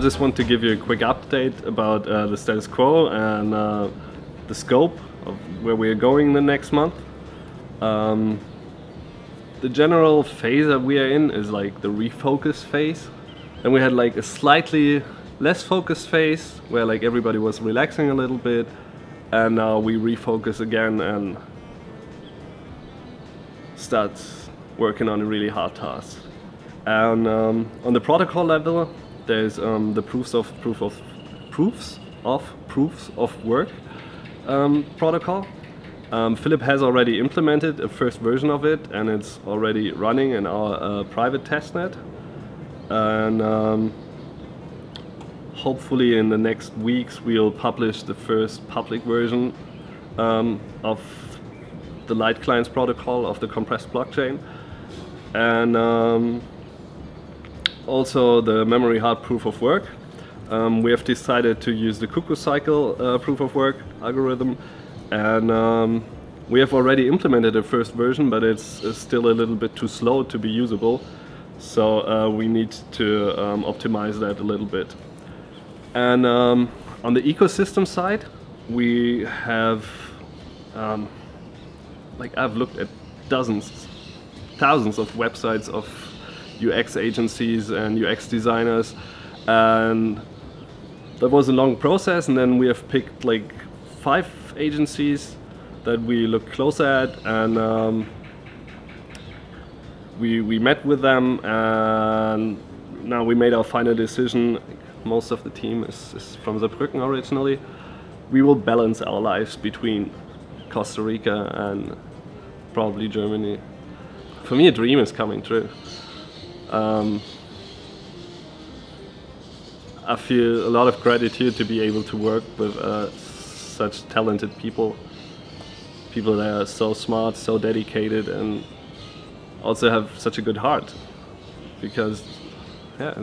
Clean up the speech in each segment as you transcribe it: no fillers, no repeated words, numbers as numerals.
just want to give you a quick update about the status quo and the scope of where we're going the next month. The general phase that we are in is like the refocus phase. And we had like a slightly less focused phase where like everybody was relaxing a little bit, and now we refocus again and start working on a really hard task. And on the protocol level, there's the proofs of work protocol. Philip has already implemented a first version of it, and it's already running in our private testnet. And hopefully in the next weeks we'll publish the first public version of the light clients protocol of the compressed blockchain, and also the memory hard proof of work. We have decided to use the cuckoo cycle proof of work algorithm, and we have already implemented the first version, but it's still a little bit too slow to be usable, so we need to optimize that a little bit. And on the ecosystem side, we have like I've looked at thousands of websites of UX agencies and UX designers, and that was a long process, and then we have picked like 5 agencies that we looked close at, and we met with them, and now we made our final decision. Most of the team is from Saarbrücken originally. We will balance our lives between Costa Rica and probably Germany. For me, a dream is coming true. I feel a lot of gratitude to be able to work with such talented people that are so smart, so dedicated, and also have such a good heart. Because, yeah,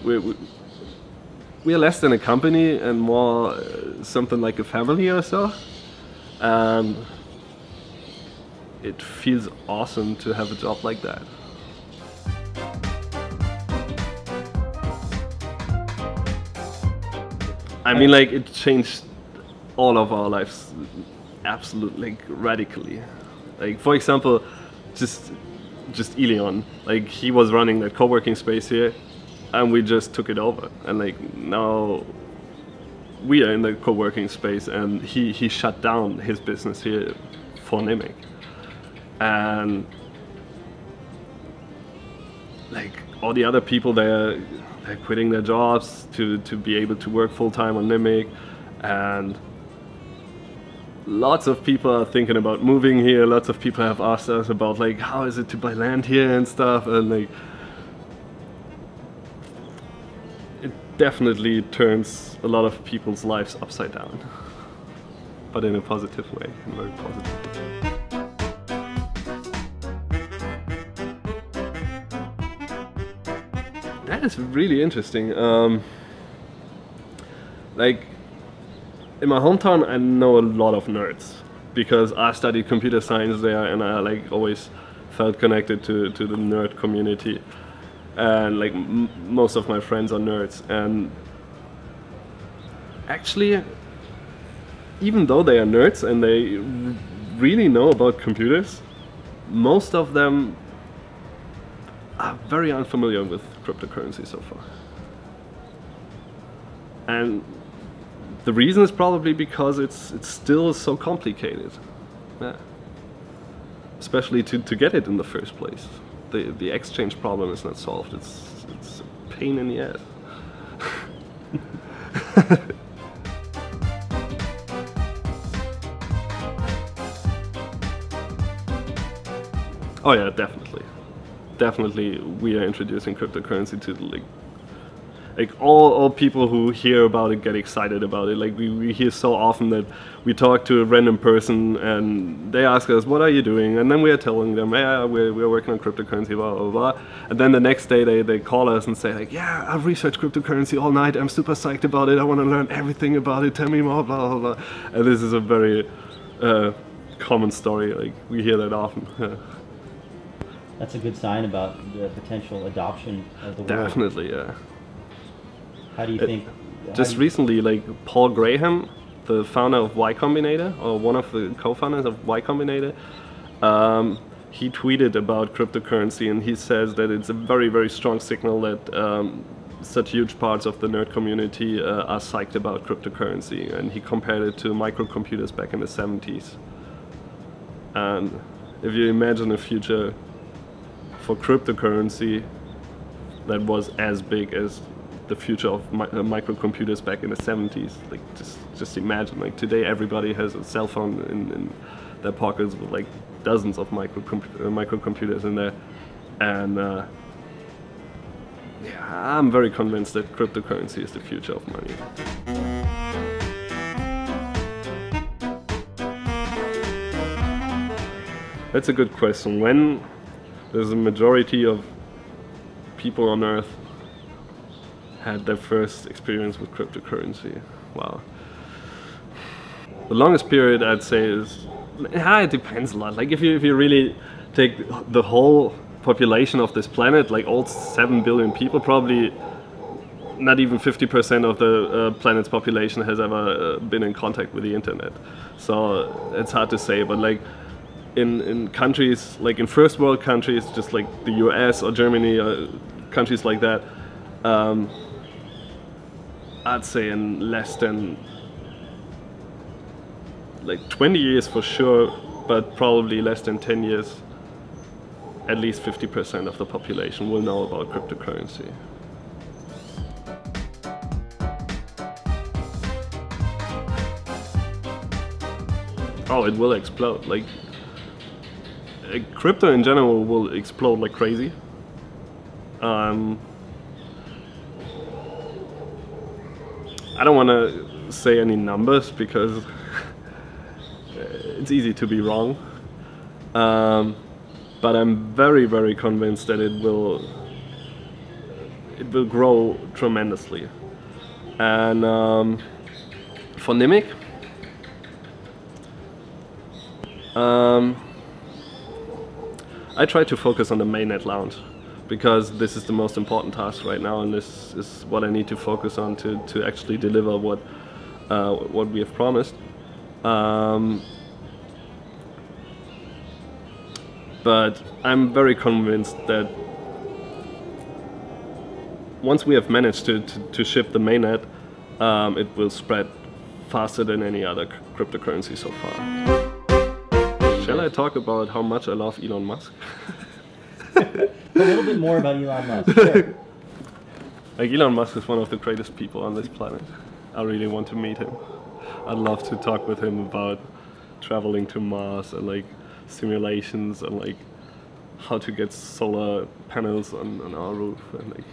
we are less than a company and more something like a family or so. And it feels awesome to have a job like that. I mean, like, it changed all of our lives absolutely, like, radically. Like, for example, just Elion, like, he was running that co-working space here, and we just took it over. And like, now we are in the co-working space, and he shut down his business here for Nimiq. And like, all the other people, they're quitting their jobs to be able to work full-time on Nimiq, and lots of people are thinking about moving here. Lots of people have asked us about like, how is it to buy land here and stuff, and like, it definitely turns a lot of people's lives upside down, but in a positive way, in a very positive way. That is really interesting. Like, in my hometown, I know a lot of nerds because I studied computer science there, and I like always felt connected to the nerd community. And like most of my friends are nerds, and actually, even though they are nerds and they really know about computers, most of them are very unfamiliar with cryptocurrency so far. And the reason is probably because it's still so complicated. Yeah. Especially to get it in the first place. The exchange problem is not solved. It's a pain in the ass. Oh yeah, definitely. Definitely we are introducing cryptocurrency to like all people who hear about it get excited about it. Like we hear so often that we talk to a random person and they ask us, what are you doing? And then we are telling them, yeah, we're working on cryptocurrency, blah, blah, blah. And then the next day they call us and say like, yeah, I've researched cryptocurrency all night. I'm super psyched about it. I want to learn everything about it. Tell me more, blah, blah, blah. And this is a very common story. Like we hear that often. That's a good sign about the potential adoption of the world. Definitely, yeah. How do you think? Just recently, like Paul Graham, the founder of Y Combinator, or one of the co-founders of Y Combinator, he tweeted about cryptocurrency, and he says that it's a very, very strong signal that such huge parts of the nerd community are psyched about cryptocurrency, and he compared it to microcomputers back in the 70s. And if you imagine a future for cryptocurrency that was as big as the future of microcomputers back in the 70s, like just imagine, like today everybody has a cell phone in their pockets with like dozens of microcomputers in there, and yeah, I'm very convinced that cryptocurrency is the future of money. That's a good question. When there's a majority of people on Earth had their first experience with cryptocurrency? Wow. The longest period I'd say is, it depends a lot. Like if you really take the whole population of this planet, like all 7 billion people, probably not even 50% of the planet's population has ever been in contact with the internet. So it's hard to say, but like in countries, like in first world countries, just like the US or Germany, or countries like that, I'd say in less than like 20 years for sure, but probably less than 10 years, at least 50% of the population will know about cryptocurrency. Oh, it will explode. Like crypto in general will explode like crazy. I don't want to say any numbers because it's easy to be wrong, but I'm very, very convinced that it will grow tremendously. And for Nimiq, I try to focus on the mainnet launch, because this is the most important task right now, and this is what I need to focus on to actually deliver what we have promised. But I'm very convinced that once we have managed to ship the mainnet, it will spread faster than any other cryptocurrency so far. Shall I talk about how much I love Elon Musk? A little bit more about Elon Musk. Sure. Like Elon Musk is one of the greatest people on this planet. I really want to meet him. I'd love to talk with him about traveling to Mars and like simulations and like how to get solar panels on our roof and like